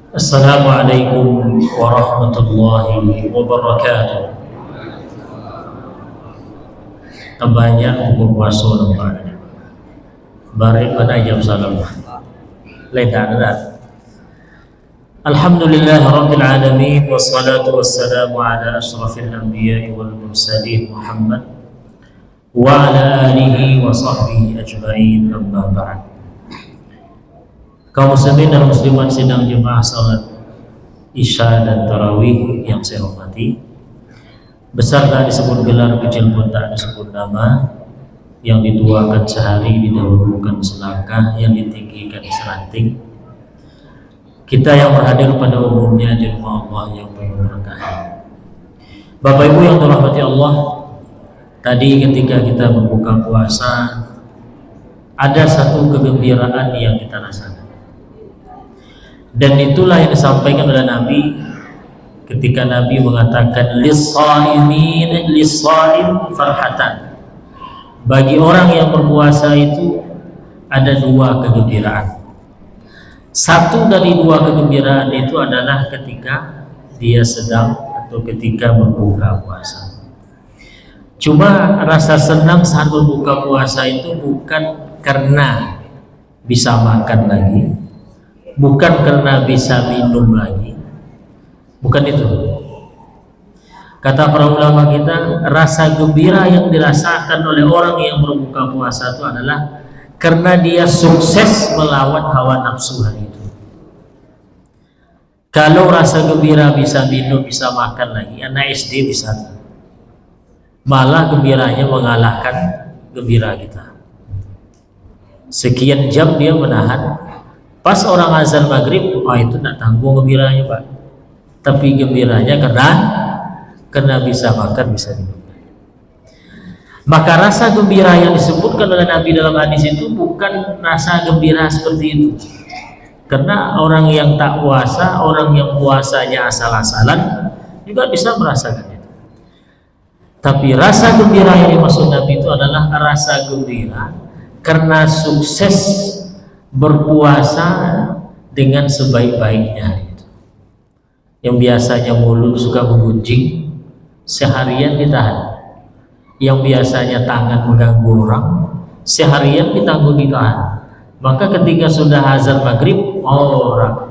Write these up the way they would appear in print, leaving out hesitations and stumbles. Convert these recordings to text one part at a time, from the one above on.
Assalamualaikum warahmatullahi wabarakatuh. Banyak buku puasa lembar. Barik pada jam salam. Ledak. Alhamdulillah rabbil alamin wassalatu wassalamu ala asyrafil anbiya'i wal mursalin Muhammad wa ala alihi wa sahbihi ajma'in, amma ba'd. Kaum muslimin dan muslimat sidang jemaah salat Isya dan Tarawih yang saya hormati, besar tak disebut gelar, kecil pun tak disebut nama, yang dituakan sehari didahulukan selangkah, yang ditinggikan seranting. Kita yang berhadir pada umumnya di rumah Allah yang penuh berkah. Bapak Ibu yang dirahmati Allah, tadi ketika kita membuka puasa ada satu kegembiraan yang kita rasakan. Dan itulah yang disampaikan oleh Nabi ketika Nabi mengatakan lis-shaimin lis-shaim farhatan. Bagi orang yang berpuasa itu ada dua kegembiraan. Satu dari dua kegembiraan itu adalah ketika dia sedang atau ketika berbuka puasa. Cuma rasa senang saat berbuka puasa itu bukan karena bisa makan lagi, bukan karena bisa minum lagi, bukan itu. Kata para ulama kita, rasa gembira yang dirasakan oleh orang yang berbuka puasa itu adalah karena dia sukses melawan hawa nafsu hari itu. Kalau rasa gembira bisa minum, bisa makan lagi, anak SD bisa, malah gembiranya mengalahkan gembira kita. Sekian jam dia menahan. Pas orang azan maghrib, itu tak tanggung gembiranya Pak, tapi gembiranya karena bisa makan, bisa minum. Maka rasa gembira yang disebutkan oleh Nabi dalam hadis itu bukan rasa gembira seperti itu, karena orang yang tak puasa, orang yang puasanya asal-asalan juga bisa merasakan itu. Tapi rasa gembira yang dimaksud Nabi itu adalah rasa gembira karena sukses berpuasa dengan sebaik-baiknya hari itu. Yang biasanya mulut suka menggunjing, seharian ditahan. Yang biasanya tangan mengganggu orang, seharian ditanggung ditahan. Maka ketika sudah azan maghrib,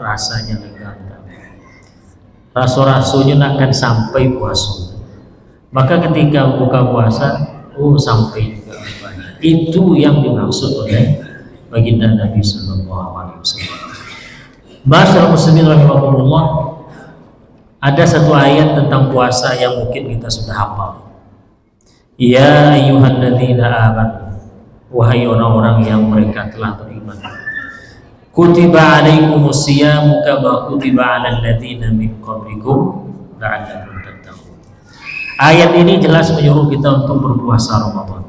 rasanya lega. Rasu-rasunya nak akan sampai puasa. Maka ketika buka puasa, sampai juga. Itu yang dimaksud oleh baginda Nabi sallallahu alaihi wasallam. Masyaallah muslimin rahimakumullah, ada satu ayat tentang puasa yang mungkin kita sudah hafal. Ya ayyuhalladzina amanu, wahai orang-orang yang mereka telah beriman, kutiba alaikumus siyamu kama kutiba alal ladzina min qablikum la'allakum tattaqun. Ayat ini jelas menyuruh kita untuk berpuasa Ramadan.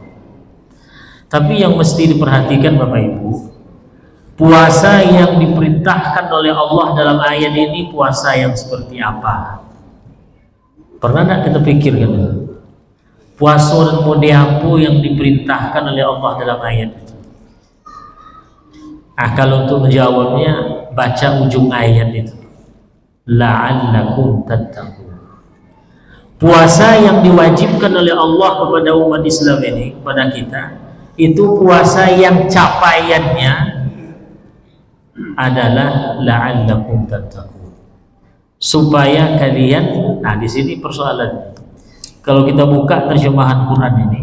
Tapi yang mesti diperhatikan Bapak Ibu, puasa yang diperintahkan oleh Allah dalam ayat ini puasa yang seperti apa? Pernah tidak kita pikirkan? Puasa dan mode apa yang diperintahkan oleh Allah dalam ayat itu? Kalau untuk menjawabnya, baca ujung ayat itu, la'allakum tattaqun. Puasa yang diwajibkan oleh Allah kepada umat Islam ini, kepada kita, itu puasa yang capaiannya adalah la'allakum tattaqun, supaya kalian. Di sini persoalan. Kalau kita buka terjemahan Quran ini,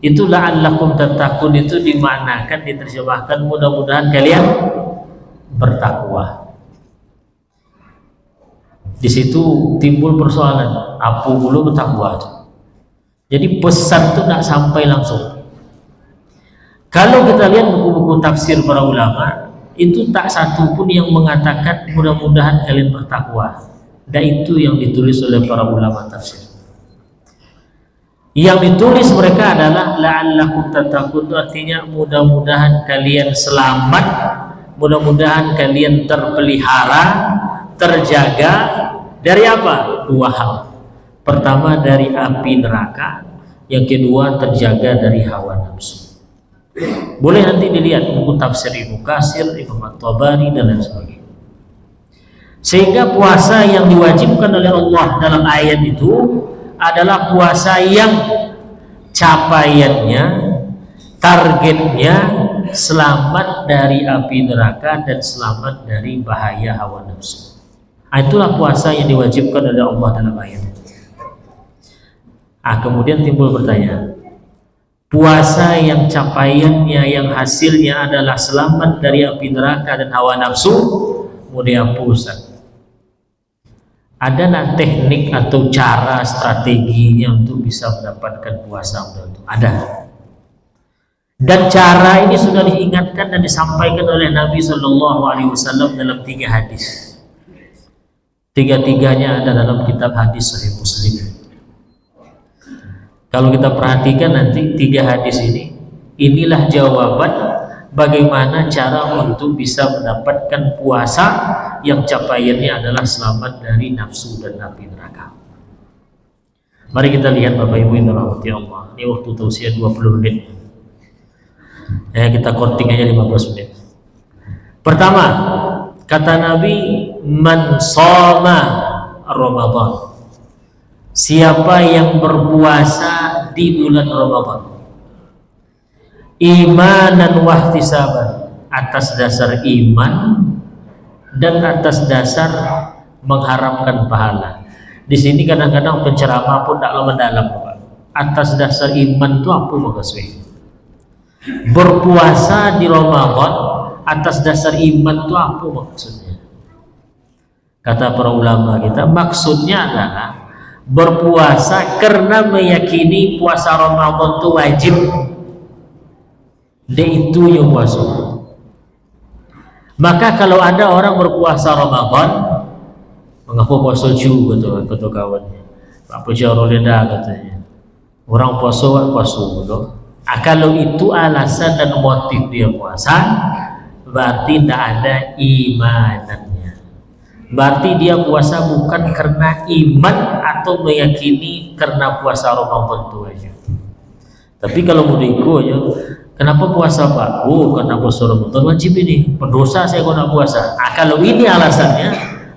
itu la'allakum tattaqun itu dimaknakan, diterjemahkan mudah-mudahan kalian bertakwa. Di situ timbul persoalan, apa dulu bertakwa? Jadi pesan itu tidak sampai langsung. Kalau kita lihat buku-buku tafsir para ulama, itu tak satu pun yang mengatakan mudah-mudahan kalian bertakwa. Dan itu yang ditulis oleh para ulama tafsir. Yang ditulis mereka adalah la'allakum tattaqun, itu artinya mudah-mudahan kalian selamat, mudah-mudahan kalian terpelihara, terjaga dari apa? Dua hal. Pertama dari api neraka, yang kedua terjaga dari hawa nafsu. Boleh nanti dilihat buku tafsir Ibnu Katsir, Imam At-Tabari dan lain sebagainya. Sehingga puasa yang diwajibkan oleh Allah dalam ayat itu adalah puasa yang capaiannya, targetnya selamat dari api neraka dan selamat dari bahaya hawa nafsu. Itulah puasa yang diwajibkan oleh Allah dalam ayat. Kemudian timbul pertanyaan, puasa yang capaiannya, yang hasilnya adalah selamat dari api neraka dan hawa nafsu, mau dihapus. Ada nak teknik atau cara strateginya untuk bisa mendapatkan puasa itu? Ada. Dan cara ini sudah diingatkan dan disampaikan oleh Nabi SAW dalam 3 hadis. 3-tiganya ada dalam kitab hadis Sahih Muslim. Kalau kita perhatikan nanti 3 hadis ini, inilah jawaban bagaimana cara untuk bisa mendapatkan puasa yang capaiannya adalah selamat dari nafsu dan api neraka. Mari kita lihat Bapak Ibu yang dirahmati Allah. Ini waktu tausiah 20 menit. Kita korting aja 15 menit. Pertama, kata Nabi, man shoma Ramadan. Siapa yang berpuasa di bulan Ramadan, imanan wahtisaban, atas dasar iman dan atas dasar mengharapkan pahala. Di sini kadang-kadang penceramah pun tak mendalam, Pak. Atas dasar iman itu apa maksudnya? Berpuasa di Ramadan atas dasar iman itu apa maksudnya? Kata para ulama kita, maksudnya adalah berpuasa karena meyakini puasa Ramadan itu wajib. Dia itu yang puasa. Maka kalau ada orang berpuasa Ramadan, mengapa puasa juga kata kawannya, Pak Pujarul Leda katanya, orang puasa betul. Kalau itu alasan dan motif dia puasa, berarti tidak ada imanannya. Berarti dia puasa bukan karena iman atau meyakini karena puasa Ramadan itu aja. Tapi kalau mau diikutnya, kenapa puasa Pak? Karena puasa Ramadan wajib ini. Pendosa saya kena puasa. Kalau ini alasannya,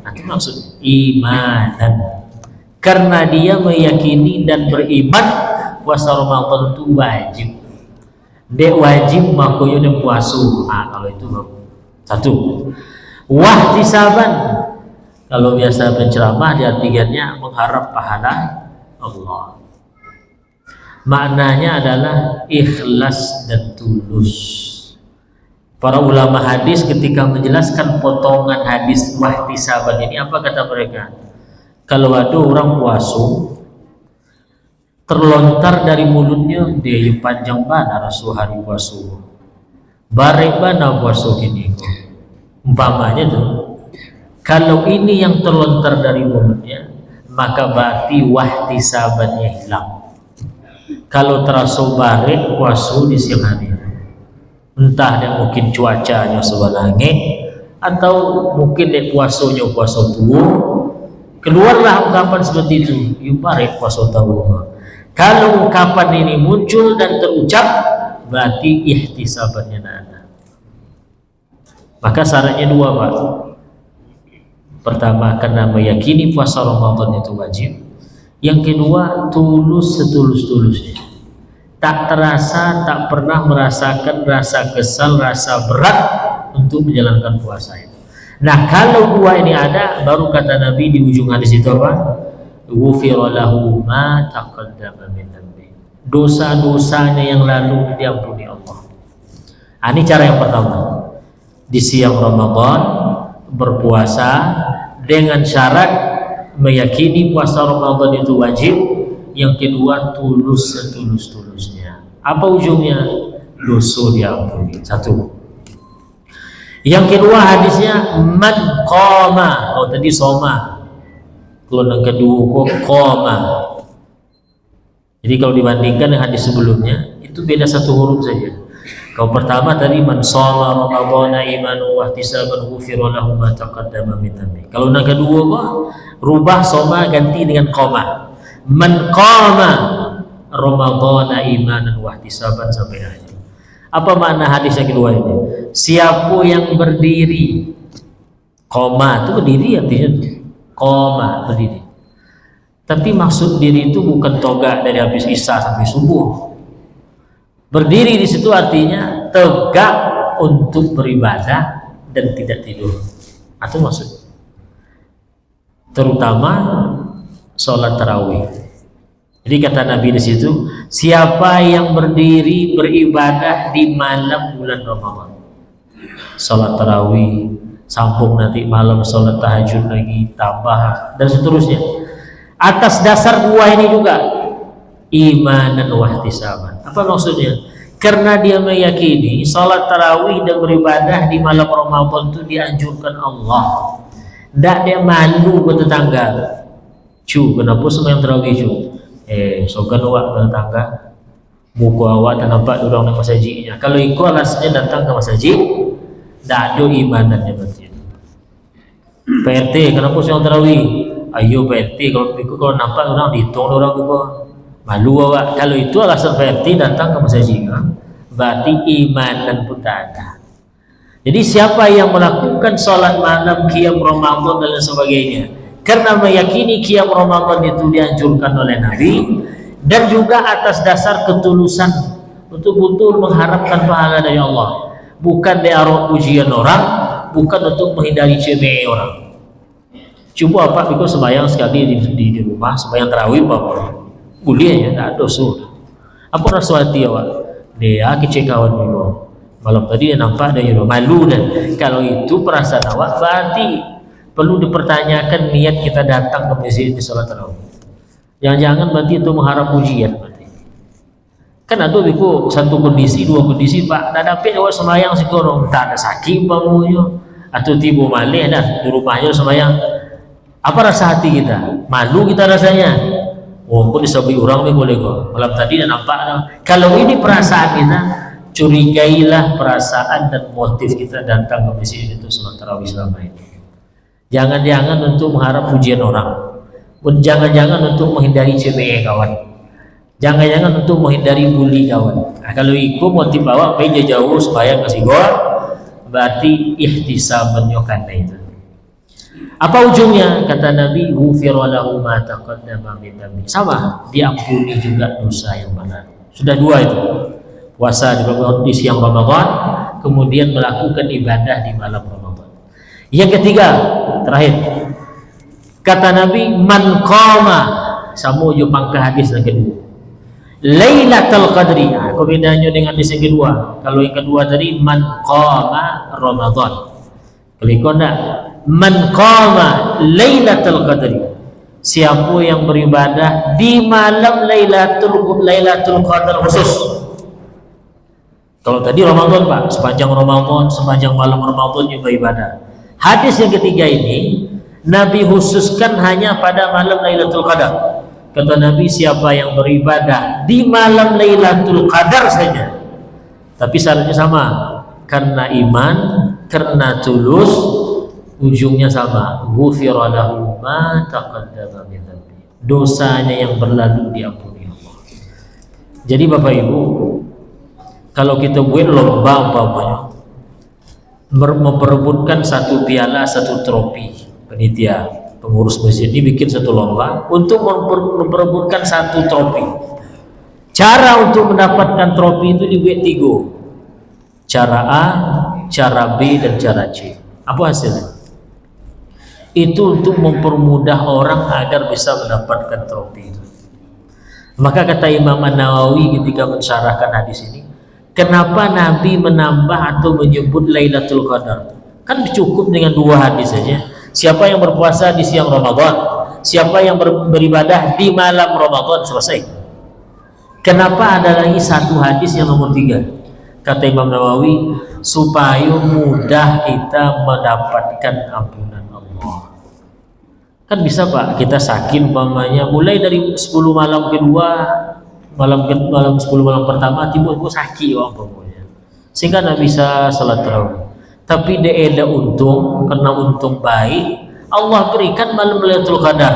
nanti maksud imanan. Karena dia meyakini dan beriman puasa Ramadan itu wajib. Dia wajib makanya dia puasa. Kalau itu satu. Wahtisaban. Kalau biasa penceramah diartikannya mengharap pahala Allah. Maknanya adalah ikhlas dan tulus. Para ulama hadis ketika menjelaskan potongan hadis wahtisaban ini, apa kata mereka? Kalau ada orang puasa terlontar dari mulutnya, dia panjang mana rasul hari puasa, barek mana puasa gini kok. Umpamanya tuh, kalau ini yang terlontar dari mulutnya, maka berarti wahtisabannya hilang. Kalau terasa barek puasa di siang hari, entah dia mungkin cuacanya sebenarnya, atau mungkin dia puasanya puasa tua, keluarlah ungkapan seperti itu, barek puasa tua. Kalau ungkapan ini muncul dan terucap, berarti ihtisabannya ada. Maka syaratnya 2, Pak. Pertama, karena meyakini puasa Ramadan itu wajib. Yang kedua, tulus setulus-tulusnya. Tak terasa, tak pernah merasakan rasa kesal, rasa berat untuk menjalankan puasa itu. Nah, kalau 2 ini ada, baru kata Nabi di ujung hadis itu apa? Ghufira lahu ma taqaddama min dhanbi. Dosa-dosanya yang lalu diampuni Allah. Ini cara yang pertama. Di siang Ramadan berpuasa dengan syarat meyakini puasa Ramadan itu wajib. Yang kedua, tulus setulus-tulusnya. Apa ujungnya? Dosa diampuni. 1. Yang kedua hadisnya man qama. Tadi soma. Kalau yang kedua kok qama. Jadi kalau dibandingkan dengan hadis sebelumnya, itu beda 1 huruf saja. Kalau pertama tadi man shoma ramadhana imanan wa ihtisaban ghufira lahu ma taqaddama min dhanbi. Kalau yang kedua kok rubah soma ganti dengan qama. Man qama ramadhana imanan wa ihtisaban sampai akhir. Apa makna hadis yang kedua ini? Siapa yang berdiri Koma itu berdiri artinya, koma berdiri. Tapi maksud diri itu bukan toga dari habis isya sampai subuh. Berdiri di situ artinya tegak untuk beribadah dan tidak tidur. Itu maksud. Terutama sholat tarawih. Jadi kata Nabi di situ, siapa yang berdiri beribadah di malam bulan Ramadan, sholat tarawih, sambung nanti malam sholat tahajud lagi, tambah dan seterusnya. Atas dasar dua ini juga, iman dan wahtisaban. Apa maksudnya? Karena dia meyakini sholat tarawih dan beribadah di malam Ramadan itu dianjurkan Allah. Tidak dia malu ke tetangga. Kenapa semua yang tarawih sogan awak ke tetangga. Muka awak tak nampak orang di masjidnya. Kalau ikut alasnya datang ke masjid, tidak ada imanannya berarti. PRT, kenapa semua yang tarawih? Ayo PRT, kalau nampak orang dihitung orang juga. Malu awak. Kalau itu alasan PRT datang ke masjid, berarti imanan pun tak ada. Jadi siapa yang melakukan sholat malam, qiyam Ramadan dan sebagainya, karena meyakini qiyam Ramadan itu dianjurkan oleh Nabi, dan juga atas dasar ketulusan betul-betul mengharapkan pahala dari Allah, bukan diarok ujian orang, bukan untuk menghindari cemeh orang. Coba apa ikut sembahyang sekali di rumah, sembahyang tarawih apa boleh ya, tak ada dosa. Apa rasa hati awak? Dia kecil kawan dulu. Malam tadi dia nampak dia malu, dan kalau itu perasaan awak berarti perlu dipertanyakan niat kita datang ke masjid di sholat tarawih. Jangan-jangan berarti itu mengharap ujian berarti. Kan ada biku satu kondisi, dua kondisi pak, dah dapat awak sembahyang sekorang, tak ada sakit bangunnya, atau tiba malih dah di rumahnya sembahyang. Apa rasa hati kita? Malu kita rasanya. Oh, kok disebut orang ni boleh kok. Malam tadi dah nampak dah. Kalau ini perasaan kita, curigailah perasaan dan motif kita datang ke masjid itu sholat tarawih selama ini. Jangan-jangan untuk mengharap pujian orang, jangan-jangan untuk menghindari cemeh kawan, jangan-jangan untuk menghindari bully kawan. Nah, kalau ikut motif awak pergi jauh supaya kasih gol, berarti ihtisabannya karena itu. Apa ujungnya? Kata Nabi, ghufira lahu ma taqaddama min dhanbi. Sama, diampuni juga dosa yang berlalu. Sudah dua itu. Puasa di siang Ramadan, kemudian melakukan ibadah di malam Ramadan. Yang ketiga, terakhir, kata Nabi, man qama, sama ujung pangkah hadis yang kedua, Lailatul Qadri. Apa bedanya dengan hadis yang kedua? Kalau yang kedua tadi man qama Ramadan, kalau ikut enggak, man qama Lailatul Qadri, siapa yang beribadah di malam Lailatul Qadar khusus. Kalau tadi Ramadan pak, sepanjang Ramadan, sepanjang malam Ramadan juga ibadah. Hadis yang ketiga ini Nabi khususkan hanya pada malam Lailatul Qadar. Kata Nabi, siapa yang beribadah di malam Lailatul Qadar saja, tapi syaratnya sama, karena iman, karena tulus, ujungnya sama, ghufira lahu ma taqaddama min dhanbi, dosanya yang berlalu diampuni Allah. Jadi Bapak Ibu, kalau kita buat lomba umpamanya memperebutkan satu piala, satu trofi, panitia pengurus masjid ini bikin satu lomba untuk memperebutkan satu trofi. Cara untuk mendapatkan trofi itu dibuat tiga, cara A, cara B, dan cara C. Apa hasilnya? Itu untuk mempermudah orang agar bisa mendapatkan trofi itu. Maka kata Imam An-Nawawi ketika mensyarahkan hadis ini, kenapa Nabi menambah atau menyebut Lailatul Qadar? Kan cukup dengan dua hadis saja. Siapa yang berpuasa di siang Ramadan, siapa yang beribadah di malam Ramadan, selesai. Kenapa ada lagi satu hadis yang nomor 3? Kata Imam Nawawi, supaya mudah kita mendapatkan ampunan Allah. Kan bisa pak, kita sakit umpamanya mulai dari 10 malam kedua, malam 10 malam pertama tiba-tiba sakit umpamanya, sehingga tidak bisa salat tarawih. Tapi dia ada untung, karena untung baik Allah berikan malam Lailatul Qadar,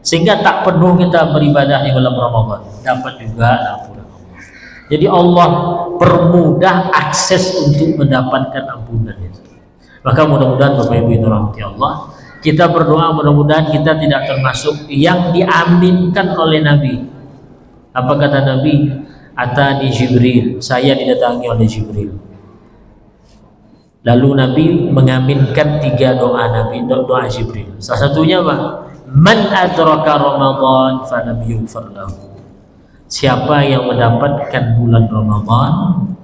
sehingga tak penuh kita beribadah di malam Ramadan, dapat juga ampunan Allah. Jadi Allah permudah akses untuk mendapatkan ampunan itu. Maka mudah-mudahan Bapak Ibu yang dirahmati Allah, kita berdoa mudah-mudahan kita tidak termasuk yang diaminkan oleh Nabi. Apa kata Nabi? Atani Jibril, saya didatangi oleh Jibril. Lalu Nabi mengaminkan 3 doa Nabi, doa Jibril. Salah satunya apa? Man adraka Ramadan falam yughfar lahu. Siapa yang mendapatkan bulan Ramadan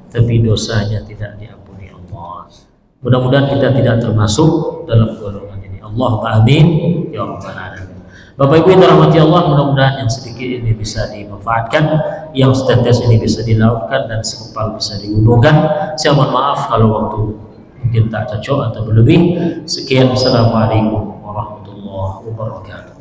tapi dosanya tidak diampuni Allah. Mudah-mudahan kita tidak termasuk dalam golongan ini. Allahumma amin ya rabbal alamin. Bapak Ibu yang dirahmati Allah, mudah-mudahan yang sedikit ini bisa dimanfaatkan, yang setetes ini bisa dilakukan, dan sekepal bisa digunakan. Saya mohon maaf kalau waktu mungkin tak cocok atau berlebih. Sekian, assalamualaikum warahmatullahi wabarakatuh.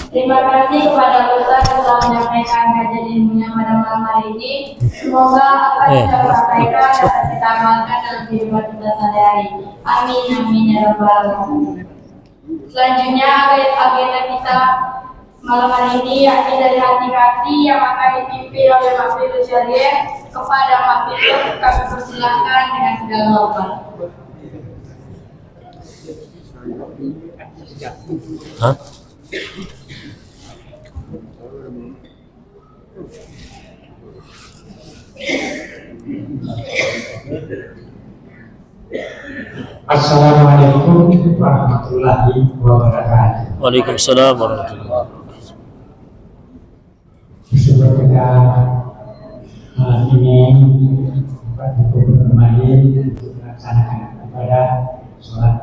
Terima kasih kepada Ustaz yang telah menyampaikan kajian ilmunya pada malam hari ini. Semoga apa yang kita sampaikan dapat kita amalkan dalam kehidupan kita sehari-hari. Amin amin ya rabbal alamin. Selanjutnya agenda kita malam hari ini yakni dari hati-hati yang akan dipimpin oleh Mahfidul Syariah. Kepada Mahfidul kami persilahkan dengan segala hormat. Hah? Assalamualaikum warahmatullahi wabarakatuh. Waalaikumsalam warahmatullahi wabarakatuh. Bersyukur pada malam ini dapat kembali untuk melaksanakan ibadah sholat